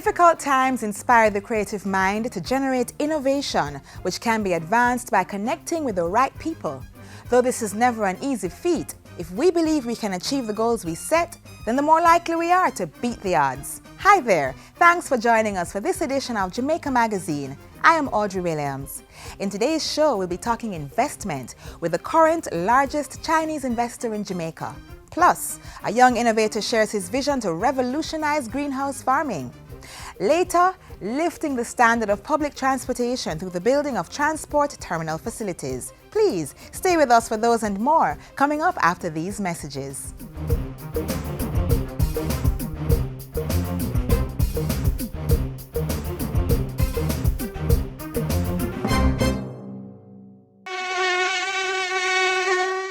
Difficult times inspire the creative mind to generate innovation, which can be advanced by connecting with the right people. Though this is never an easy feat, if we believe we can achieve the goals we set, then the more likely we are to beat the odds. Hi there, thanks for joining us for this edition of Jamaica Magazine. I am Audrey Williams. In today's show, we'll be talking investment with the current largest Chinese investor in Jamaica. Plus, a young innovator shares his vision to revolutionize greenhouse farming. Later, lifting the standard of public transportation through the building of transport terminal facilities. Please stay with us for those and more coming up after these messages.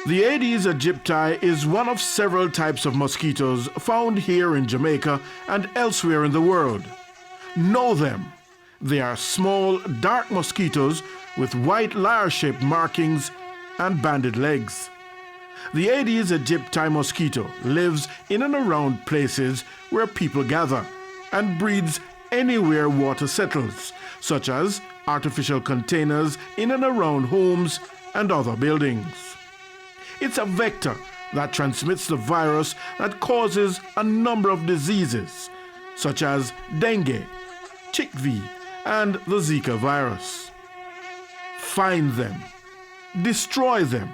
The Aedes aegypti is one of several types of mosquitoes found here in Jamaica and elsewhere in the world. Know them. They are small, dark mosquitoes with white lyre-shaped markings and banded legs. The Aedes aegypti mosquito lives in and around places where people gather and breeds anywhere water settles, such as artificial containers in and around homes and other buildings. It's a vector that transmits the virus that causes a number of diseases, such as dengue, chikungunya, and the Zika virus. Find them. Destroy them.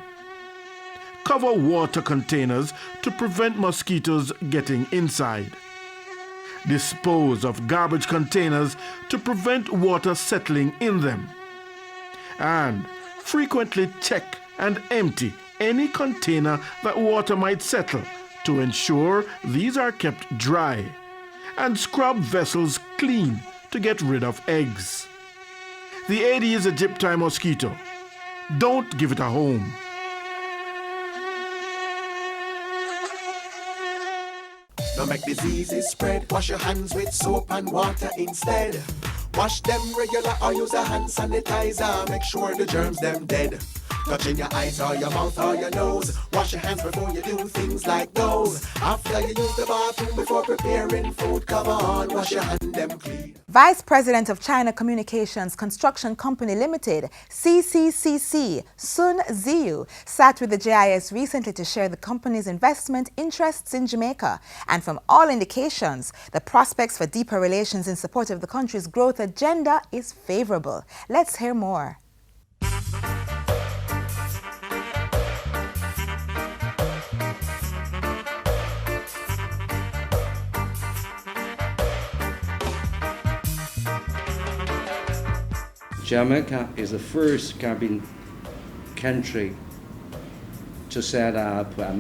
Cover water containers to prevent mosquitoes getting inside. Dispose of garbage containers to prevent water settling in them. And frequently check and empty any container that water might settle to ensure these are kept dry, and scrub vessels clean to get rid of eggs. The Aedes aegypti mosquito. Don't give it a home. Don't make diseases spread. Wash your hands with soap and water instead. Wash them regular or use a hand sanitizer. Make sure the germs them dead. Touching your eyes or your mouth or your nose. Wash your hands before you do things like those. After you use the bathroom before preparing food, come on, wash your hand them clean. Vice President of China Communications Construction Company Limited, CCCC, Sun Ziyu, sat with the JIS recently to share the company's investment interests in Jamaica. And from all indications, the prospects for deeper relations in support of the country's growth agenda is favorable. Let's hear more. Jamaica is the first Caribbean country to set up a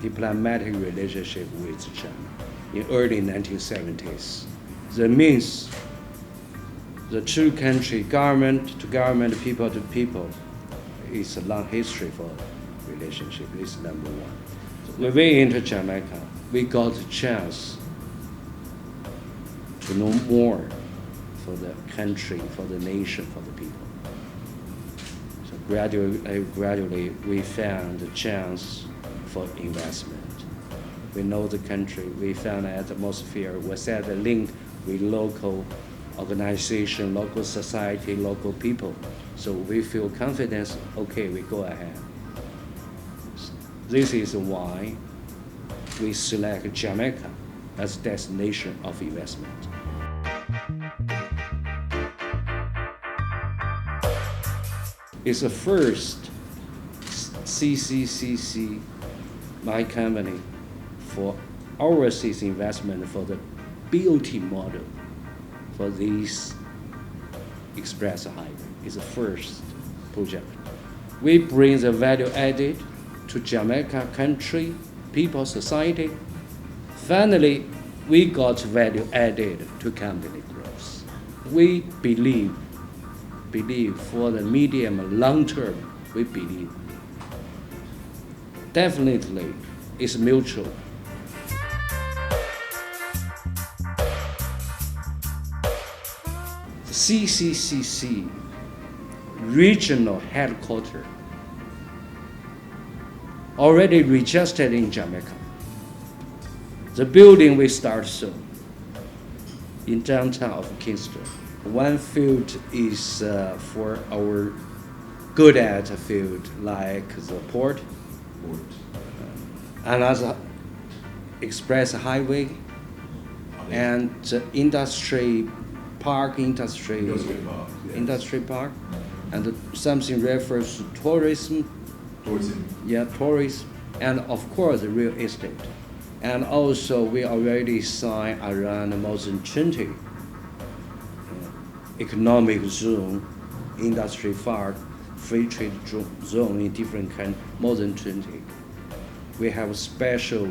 diplomatic relationship with China in early 1970s. That means the two country, government to government, people to people, is a long history for relationship. This is number one. When we enter Jamaica, we got the chance to know more for the country, for the nation, for the people. So gradually we found the chance for investment. We know the country, we found the atmosphere, we set the link with local organization, local society, local people. So we feel confidence, okay, we go ahead. This is why we select Jamaica as destination of investment. It's the first CCCC, my company, for overseas investment for the BOT model for this express highway. It's the first project. We bring the value added to Jamaica country, people, society. Finally, we got value added to company growth. We believe for the medium and long term, we believe definitely it's mutual. CCCC regional headquarters already registered in Jamaica. The building will start soon. in downtown of Kingston. One field is for our good at field, like the port, another express highway, and industry park, industry park, and something refers to tourism. Yeah, tourism, and of course real estate. And also we already signed around more than 20 economic zone, industry park, free trade zone in different countries, more than 20. We have a special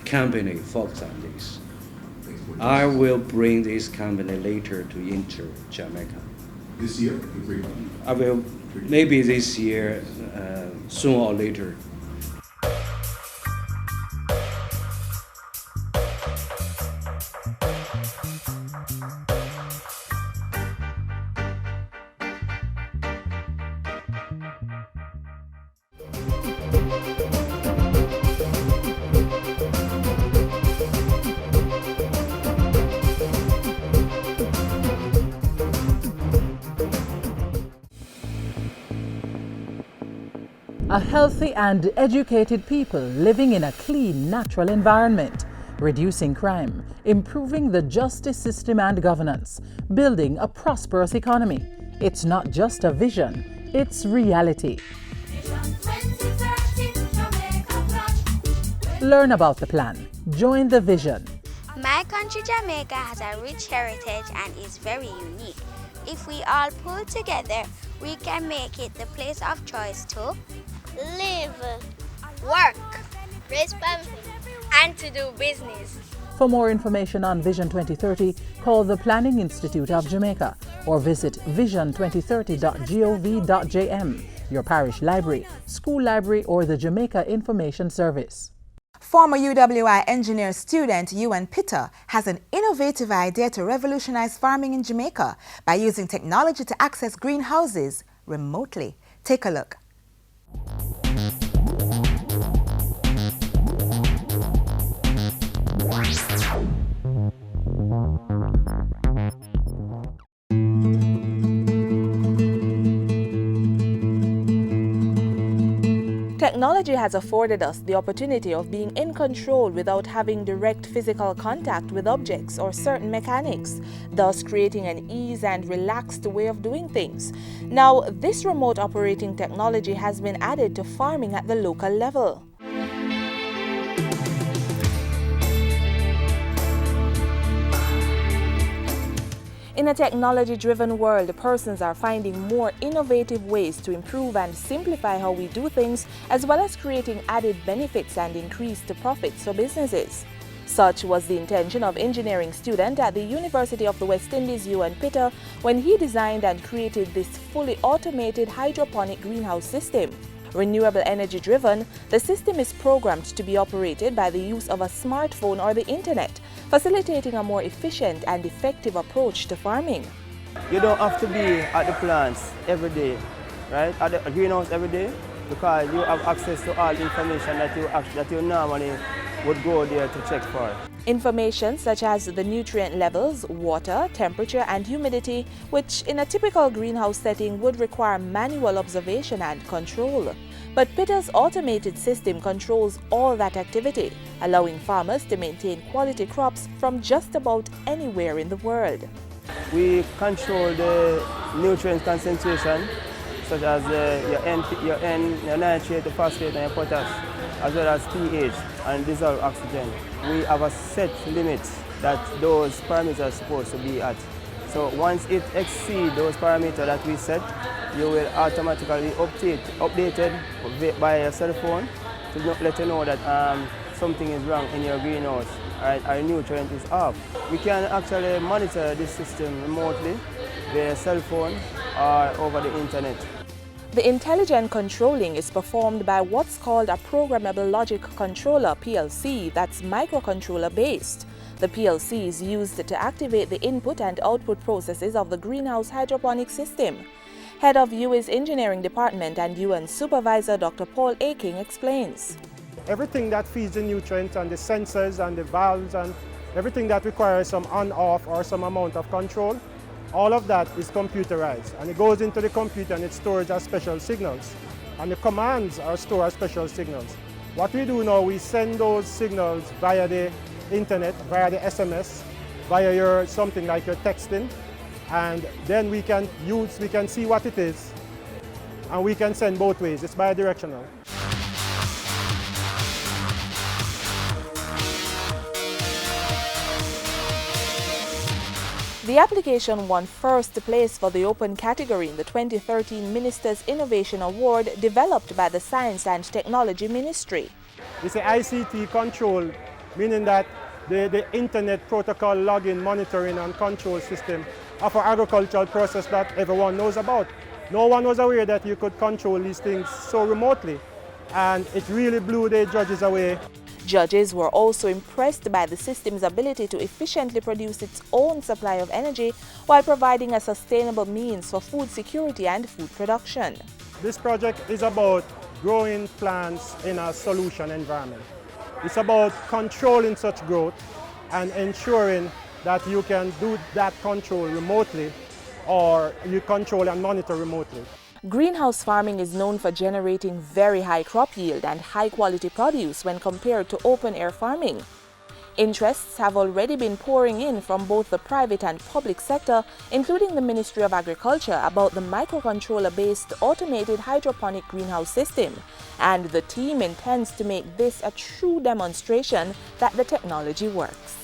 company focused on this. I will bring this company later to enter Jamaica. This year? I will, maybe this year, sooner or later. A healthy and educated people living in a clean, natural environment, reducing crime, improving the justice system and governance, building a prosperous economy. It's not just a vision, it's reality. Learn about the plan. Join the vision. My country, Jamaica, has a rich heritage and is very unique. If we all pull together, we can make it the place of choice to live, work, raise family, and to do business. For more information on Vision 2030, call the Planning Institute of Jamaica or visit vision2030.gov.jm, your parish library, school library, or the Jamaica Information Service. Former UWI engineer student Ewan Pitter has an innovative idea to revolutionize farming in Jamaica by using technology to access greenhouses remotely. Take a look. Technology has afforded us the opportunity of being in control without having direct physical contact with objects or certain mechanics, thus creating an ease and relaxed way of doing things. Now, this remote operating technology has been added to farming at the local level. In a technology-driven world, persons are finding more innovative ways to improve and simplify how we do things, as well as creating added benefits and increased profits for businesses. Such was the intention of engineering student at the University of the West Indies, Ewan Pitter, when he designed and created this fully automated hydroponic greenhouse system. Renewable energy driven, the system is programmed to be operated by the use of a smartphone or the internet, facilitating a more efficient and effective approach to farming. You don't have to be at the plants every day, right? At the greenhouse every day, because you have access to all the information that you normally would go there to check for. Information such as the nutrient levels, water, temperature and humidity, which in a typical greenhouse setting would require manual observation and control. But Pitter's automated system controls all that activity, allowing farmers to maintain quality crops from just about anywhere in the world. We control the nutrient concentration, such as your N, your nitrate, the phosphate and your potash, as well as pH and dissolved oxygen. We have a set limit that those parameters are supposed to be at. So once it exceeds those parameters that we set, you will automatically updated by your cell phone to let you know that something is wrong in your greenhouse, our nutrient is off. We can actually monitor this system remotely via cell phone or over the internet. The intelligent controlling is performed by what's called a programmable logic controller (PLC) that's microcontroller based. The PLC is used to activate the input and output processes of the greenhouse hydroponic system. Head of UWI's engineering department and UN supervisor Dr. Paul Aking explains. Everything that feeds the nutrients and the sensors and the valves and everything that requires some on-off or some amount of control, all of that is computerized. And it goes into the computer and it stores as special signals. And the commands are stored as special signals. What we do now, we send those signals via the internet, via the SMS, via something like your texting, and then we can see what it is, and we can send both ways. It's bidirectional. The application won first place for the open category in the 2013 Minister's Innovation Award developed by the Science and Technology Ministry. It's an ICT control, meaning that the Internet Protocol login, monitoring and control system of an agricultural process that everyone knows about. No one was aware that you could control these things so remotely, and it really blew the judges away. Judges were also impressed by the system's ability to efficiently produce its own supply of energy while providing a sustainable means for food security and food production. This project is about growing plants in a solution environment. It's about controlling such growth and ensuring that you can do that control remotely, or you control and monitor remotely. Greenhouse farming is known for generating very high crop yield and high quality produce when compared to open air farming. Interests have already been pouring in from both the private and public sector, including the Ministry of Agriculture, about the microcontroller-based automated hydroponic greenhouse system, and the team intends to make this a true demonstration that the technology works.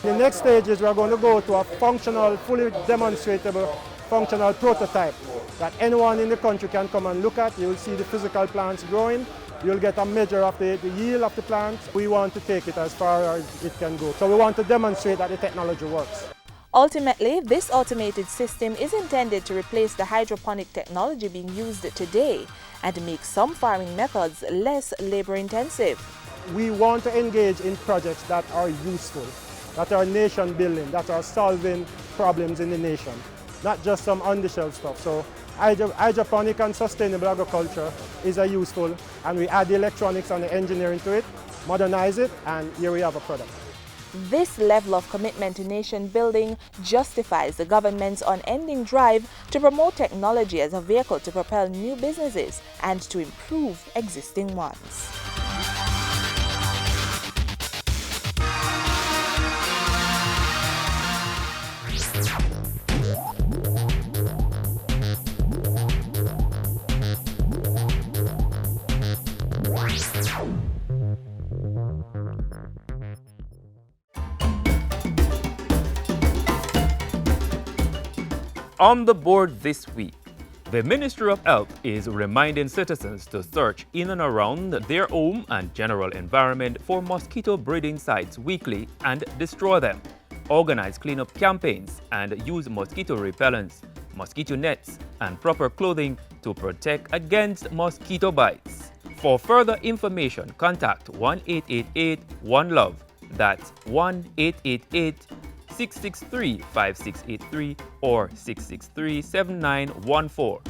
The next stage is we're going to go to a functional, fully demonstratable functional prototype that anyone in the country can come and look at. You'll see the physical plants growing. You'll get a measure of the yield of the plants. We want to take it as far as it can go. So we want to demonstrate that the technology works. Ultimately, this automated system is intended to replace the hydroponic technology being used today and make some farming methods less labor-intensive. We want to engage in projects that are useful, that are nation-building, that are solving problems in the nation, not just some on-the-shelf stuff. So hydroponic and sustainable agriculture is a useful, and we add the electronics and the engineering to it, modernize it, and here we have a product. This level of commitment to nation building justifies the government's unending drive to promote technology as a vehicle to propel new businesses and to improve existing ones. On the board this week, the Ministry of Health is reminding citizens to search in and around their home and general environment for mosquito breeding sites weekly and destroy them. Organize cleanup campaigns and use mosquito repellents, mosquito nets, and proper clothing to protect against mosquito bites. For further information, contact 1-888-1-LOVE. That's 1-888-663-5683 or 663-7914.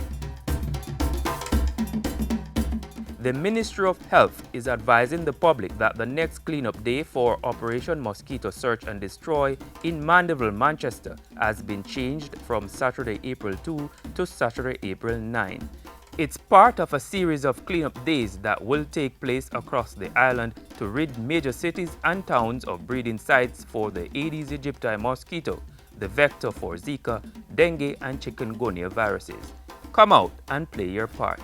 The Ministry of Health is advising the public that the next cleanup day for Operation Mosquito Search and Destroy in Mandeville, Manchester has been changed from Saturday, April 2 to Saturday, April 9. It's part of a series of cleanup days that will take place across the island to rid major cities and towns of breeding sites for the Aedes aegypti mosquito, the vector for Zika, dengue, and chikungunya viruses. Come out and play your part.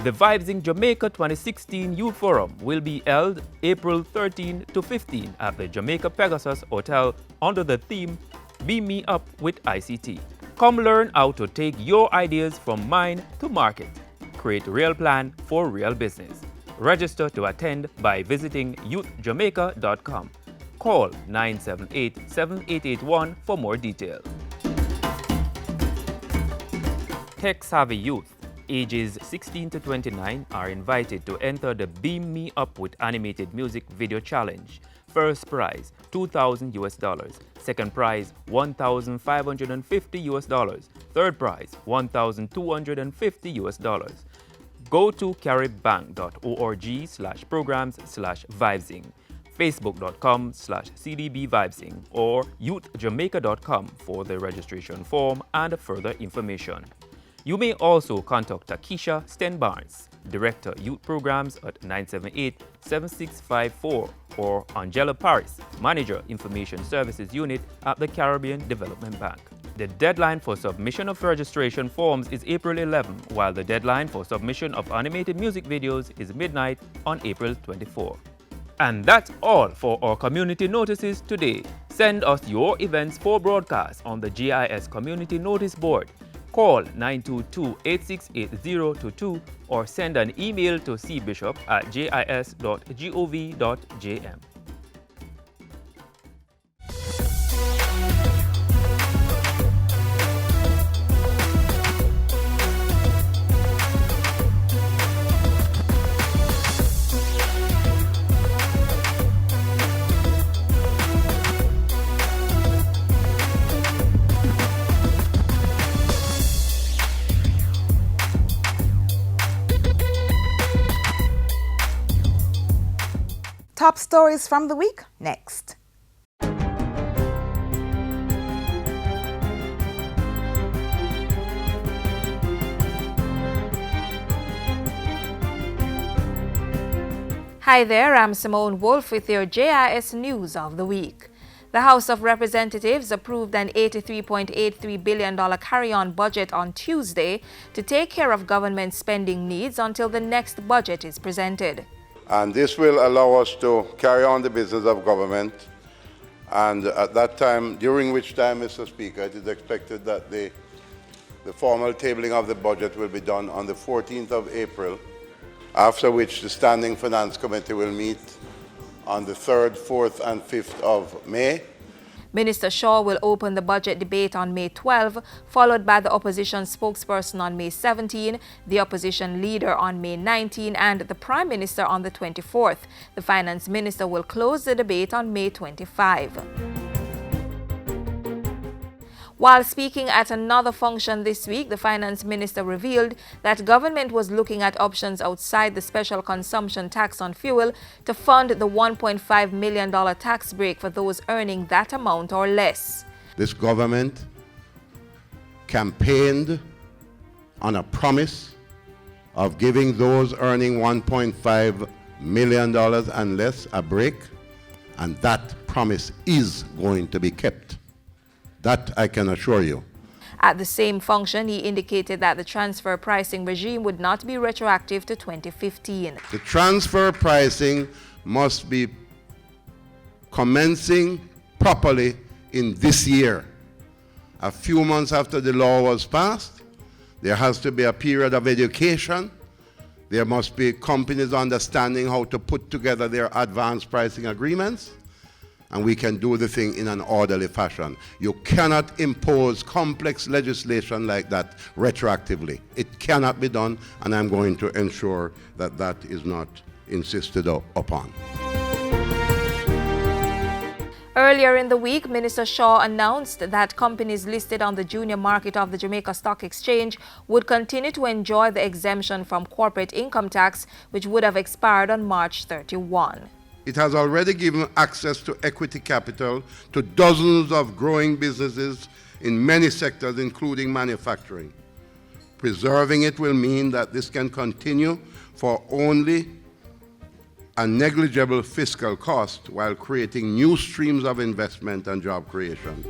The Vibes in Jamaica 2016 Youth Forum will be held April 13 to 15 at the Jamaica Pegasus Hotel under the theme Beam Me Up with ICT. Come learn how to take your ideas from mind to market. Create a real plan for real business. Register to attend by visiting youthjamaica.com. Call 978-7881 for more details. Tech-savvy youth ages 16 to 29 are invited to enter the Beam Me Up with Animated Music Video Challenge. First prize, $2,000. Second prize, $1,550. Third prize, $1,250. Go to caribbank.org/programs/vibesing. facebook.com/cdbvibesing or youthjamaica.com for the registration form and further information. You may also contact Takesha Sten-Barnes, Director Youth Programs at 978-7654 or Angela Paris, Manager Information Services Unit at the Caribbean Development Bank. The deadline for submission of registration forms is April 11, while the deadline for submission of animated music videos is midnight on April 24. And that's all for our community notices today. Send us your events for broadcast on the GIS Community Notice Board. Call 922-868022 or send an email to cbishop@gis.gov.jm. Top stories from the week next. Hi there, I'm Simone Wolf with your JIS News of the Week. The House of Representatives approved an $83.83 billion carry-on budget on Tuesday to take care of government spending needs until the next budget is presented. And this will allow us to carry on the business of government. And at that time, during which time, Mr. Speaker, it is expected that the formal tabling of the budget will be done on the 14th of April, after which the Standing Finance Committee will meet on the 3rd, 4th, and 5th of May. Minister Shaw will open the budget debate on May 12, followed by the opposition spokesperson on May 17, the opposition leader on May 19, and the Prime Minister on the 24th. The Finance Minister will close the debate on May 25. While speaking at another function this week, the Finance Minister revealed that government was looking at options outside the special consumption tax on fuel to fund the $1.5 million tax break for those earning that amount or less. This government campaigned on a promise of giving those earning $1.5 million and less a break, and that promise is going to be kept. That I can assure you. At the same function, he indicated that the transfer pricing regime would not be retroactive to 2015. The transfer pricing must be commencing properly in this year. A few months after the law was passed, there has to be a period of education. There must be companies understanding how to put together their advanced pricing agreements, and we can do the thing in an orderly fashion. You cannot impose complex legislation like that retroactively. It cannot be done, and I'm going to ensure that that is not insisted upon. Earlier in the week, Minister Shaw announced that companies listed on the junior market of the Jamaica Stock Exchange would continue to enjoy the exemption from corporate income tax, which would have expired on March 31. It has already given access to equity capital to dozens of growing businesses in many sectors, including manufacturing. Preserving it will mean that this can continue for only a negligible fiscal cost while creating new streams of investment and job creation.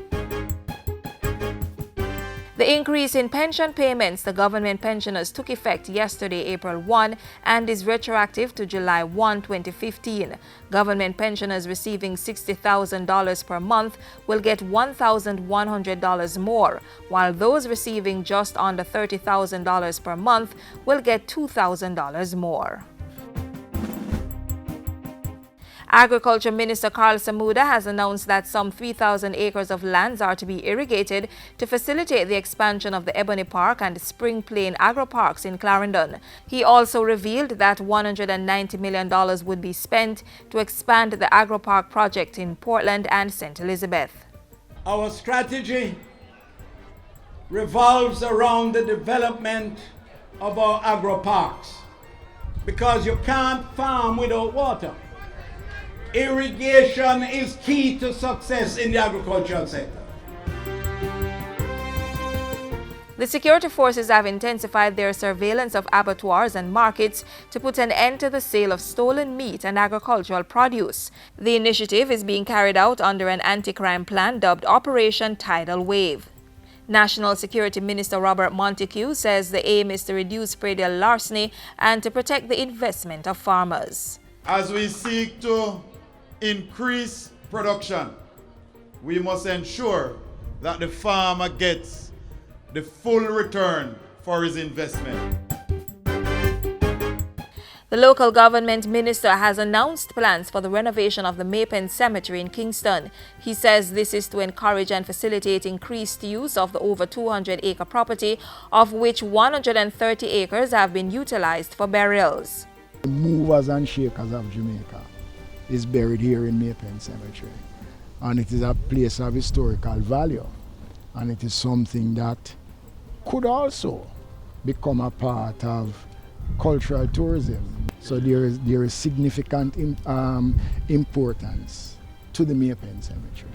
The increase in pension payments to government pensioners took effect yesterday, April 1, and is retroactive to July 1, 2015. Government pensioners receiving $60,000 per month will get $1,100 more, while those receiving just under $30,000 per month will get $2,000 more. Agriculture Minister Carl Samuda has announced that some 3,000 acres of lands are to be irrigated to facilitate the expansion of the Ebony Park and Spring Plain agro-parks in Clarendon. He also revealed that $190 million would be spent to expand the agro-park project in Portland and St. Elizabeth. Our strategy revolves around the development of our agro-parks, because you can't farm without water. Irrigation is key to success in the agricultural sector. The security forces have intensified their surveillance of abattoirs and markets to put an end to the sale of stolen meat and agricultural produce. The initiative is being carried out under an anti-crime plan dubbed Operation Tidal Wave. National Security Minister Robert Montego says the aim is to reduce predial larceny and to protect the investment of farmers. As we seek to increase production, we must ensure that the farmer gets the full return for his investment. The local government minister has announced plans for the renovation of the Maypen Cemetery in Kingston. He says this is to encourage and facilitate increased use of the over 200-acre property, of which 130 acres have been utilized for burials. The movers and shakers of Jamaica is buried here in Maypen Cemetery, and it is a place of historical value, and it is something that could also become a part of cultural tourism. So there is significant importance to the Maypen Cemetery.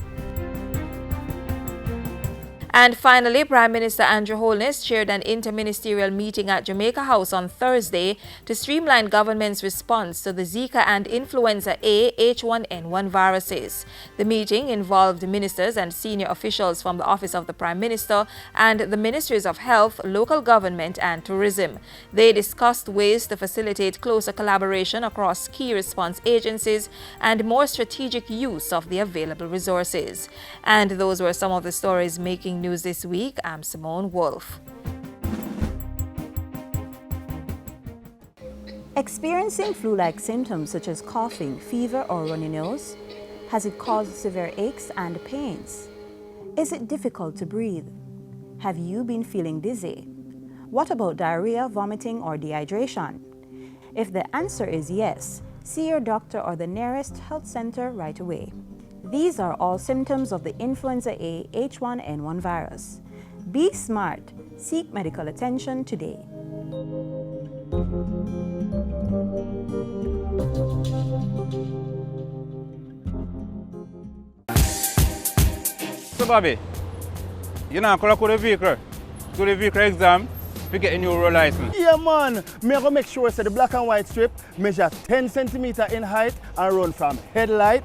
And finally, Prime Minister Andrew Holness chaired an interministerial meeting at Jamaica House on Thursday to streamline government's response to the Zika and Influenza A H1N1 viruses. The meeting involved ministers and senior officials from the Office of the Prime Minister and the Ministries of Health, Local Government and Tourism. They discussed ways to facilitate closer collaboration across key response agencies and more strategic use of the available resources. And those were some of the stories making news this week. I'm Simone Wolf. Experiencing flu-like symptoms such as coughing, fever or runny nose? Has it caused severe aches and pains? Is it difficult to breathe? Have you been feeling dizzy? What about diarrhea, vomiting or dehydration? If the answer is yes, see your doctor or the nearest health center right away. These are all symptoms of the influenza A H1N1 virus. Be smart. Seek medical attention today. So Bobby, you know, call the vehicle to the vehicle exam to get a new road license. Yeah man, me go make sure that the black and white strip measure 10 centimeters in height and run from headlight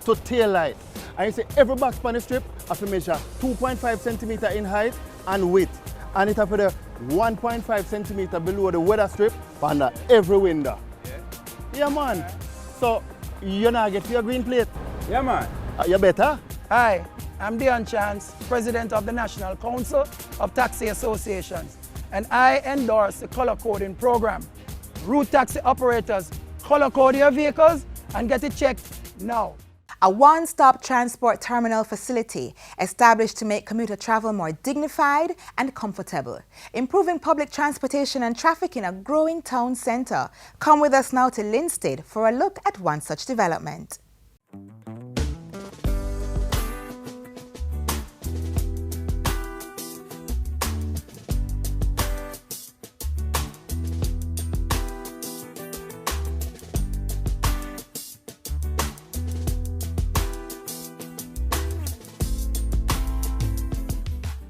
to tail light. And you say every box on the strip has to measure 2.5 centimeters in height and width. And it has to be 1.5 centimeters below the weather strip under every window. Yeah man. So you not get your green plate? Yeah man. You better? Hi, I'm Dion Chance, President of the National Council of Taxi Associations, and I endorse the color coding program. Route taxi operators, color code your vehicles and get it checked now. A one-stop transport terminal facility established to make commuter travel more dignified and comfortable, improving public transportation and traffic in a growing town centre. Come with us now to Linstead for a look at one such development.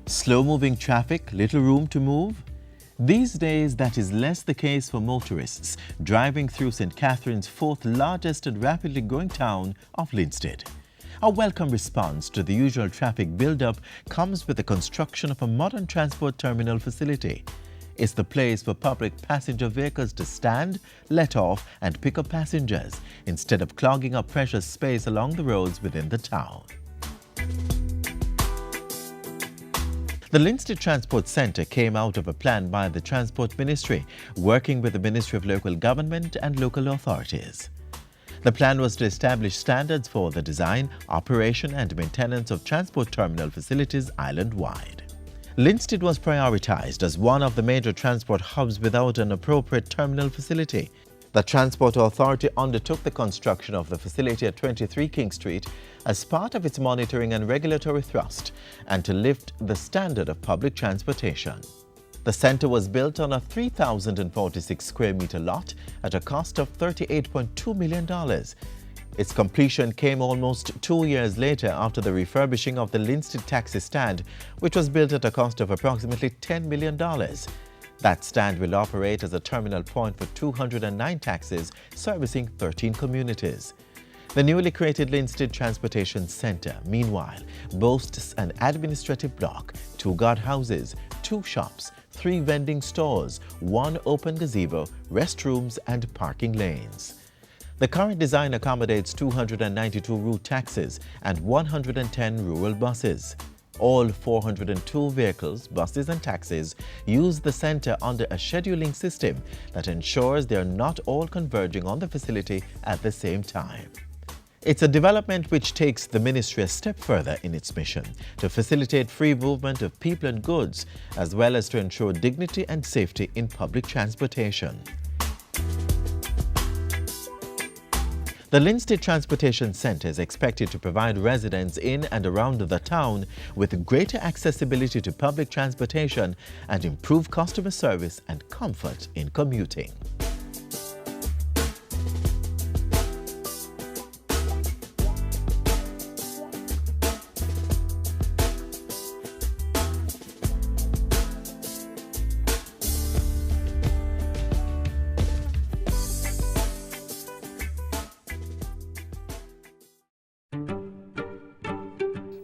Slow-moving traffic, little room to move? These days, that is less the case for motorists driving through St. Catherine's fourth largest and rapidly growing town of Linstead. A welcome response to the usual traffic build-up comes with the construction of a modern transport terminal facility. It's the place for public passenger vehicles to stand, let off and pick up passengers instead of clogging up precious space along the roads within the town. The Linstead Transport Centre came out of a plan by the Transport Ministry, working with the Ministry of Local Government and local authorities. The plan was to establish standards for the design, operation and maintenance of transport terminal facilities island-wide. Linstead was prioritised as one of the major transport hubs without an appropriate terminal facility. The Transport Authority undertook the construction of the facility at 23 King Street as part of its monitoring and regulatory thrust and to lift the standard of public transportation. The centre was built on a 3,046 square metre lot at a cost of $38.2 million. Its completion came almost 2 years later after the refurbishing of the Linstead taxi stand, which was built at a cost of approximately $10 million. That stand will operate as a terminal point for 209 taxis servicing 13 communities. The newly created Linstead Transportation Centre, meanwhile, boasts an administrative block, 2 guardhouses, 2 shops, 3 vending stores, 1 open gazebo, restrooms and parking lanes. The current design accommodates 292 route taxis and 110 rural buses. All 402 vehicles, buses and taxis use the centre under a scheduling system that ensures they are not all converging on the facility at the same time. It's a development which takes the ministry a step further in its mission to facilitate free movement of people and goods, as well as to ensure dignity and safety in public transportation. The Linstead Transportation Centre is expected to provide residents in and around the town with greater accessibility to public transportation and improve customer service and comfort in commuting.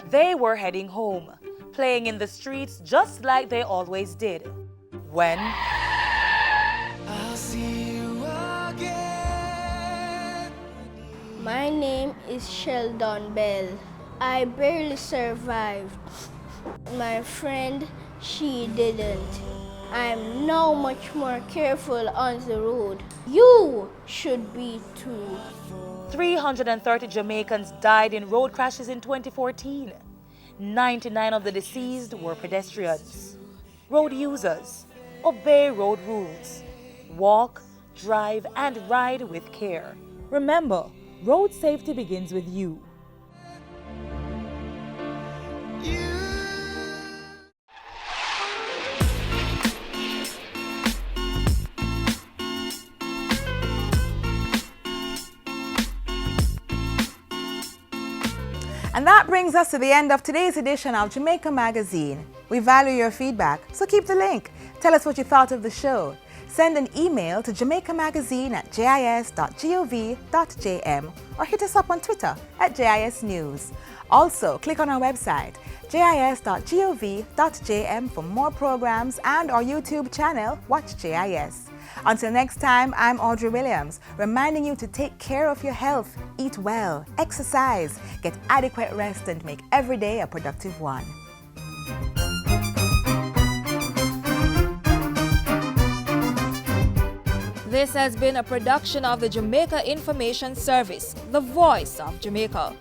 They were heading home, playing in the streets just like they always did. When I'll see you again. My name is Sheldon Bell. I barely survived. My friend, she didn't. I'm now much more careful on the road. You should be too. 330 Jamaicans died in road crashes in 2014. 99 of the deceased were pedestrians. Road users, obey road rules. Walk, drive, and ride with care. Remember, road safety begins with you. And that brings us to the end of today's edition of Jamaica Magazine. We value your feedback, so keep the link. Tell us what you thought of the show. Send an email to jamaicamagazine@jis.gov.jm or hit us up on Twitter @JISNews. Also, click on our website, jis.gov.jm for more programs and our YouTube channel, Watch JIS. Until next time, I'm Audrey Williams, reminding you to take care of your health, eat well, exercise, get adequate rest, and make every day a productive one. This has been a production of the Jamaica Information Service, the voice of Jamaica.